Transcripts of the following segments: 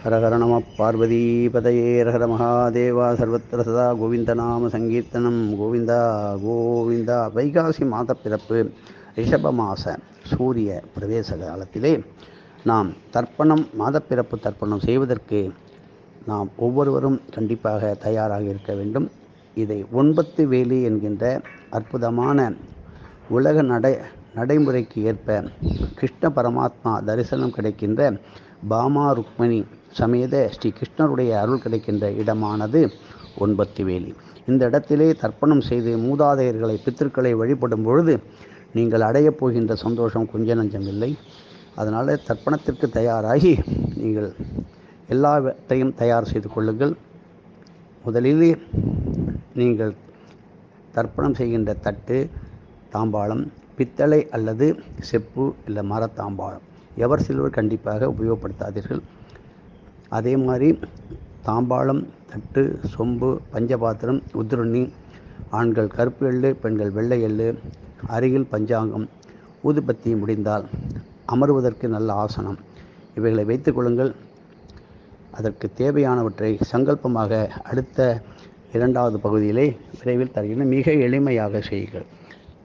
ஹரஹர நம பார்வதீபதயே ஹர மகாதேவா சர்வத்திர சதா கோவிந்தநாம சங்கீர்த்தனம் கோவிந்தா கோவிந்தா. வைகாசி மாத பிறப்பு ரிஷப மாச சூரிய பிரவேச காலத்திலே நாம் தர்ப்பணம் மாதப்பிறப்பு தர்ப்பணம் செய்வதற்கு நாம் ஒவ்வொருவரும் கண்டிப்பாக தயாராக இருக்க வேண்டும். இதை 9 வேலி என்கின்ற அற்புதமான உலக நடைமுறைக்கு ஏற்ப கிருஷ்ண பரமாத்மா தரிசனம் கிடைக்கின்ற பாமா ருக்மணி சமேத ஸ்ரீ கிருஷ்ணருடைய அருள் கிடைக்கின்ற இடமானது 9 வேலி. இந்த இடத்திலே தர்ப்பணம் செய்து மூதாதையர்களை பித்திருக்களை வழிபடும் பொழுது நீங்கள் அடையப் போகின்ற சந்தோஷம் கொஞ்ச நஞ்சம் இல்லை. அதனால் தர்ப்பணத்திற்கு தயாராகி நீங்கள் எல்லாவற்றையும் தயார் செய்து கொள்ளுங்கள். முதலிலே நீங்கள் தர்ப்பணம் செய்கின்ற தட்டு தாம்பாளம் பித்தளை அல்லது செப்பு இல்லை மரத்தாம்பாளம், எவர் சில்வர் கண்டிப்பாக உபயோகப்படுத்தாதீர்கள். அதே மாதிரி தாம்பாளம், தட்டு, சொம்பு, பஞ்சபாத்திரம், உதிரணி, ஆண்கள் கருப்பு எள்ளு, பெண்கள் வெள்ளை எள்ளு, அருகில் பஞ்சாங்கம், ஊதுபத்தி, முடிந்தால் அமர்வதற்கு நல்ல ஆசனம், இவைகளை வைத்துக் கொள்ளுங்கள். அதற்கு தேவையானவற்றை சங்கல்பமாக அடுத்த 2வது பகுதியிலே விரைவில் தருகிறேன். மிக எளிமையாக செய்யுங்கள்.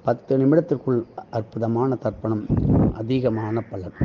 10 நிமிடத்திற்குள் அற்புதமான தர்ப்பணம், அதிகமான பலன்.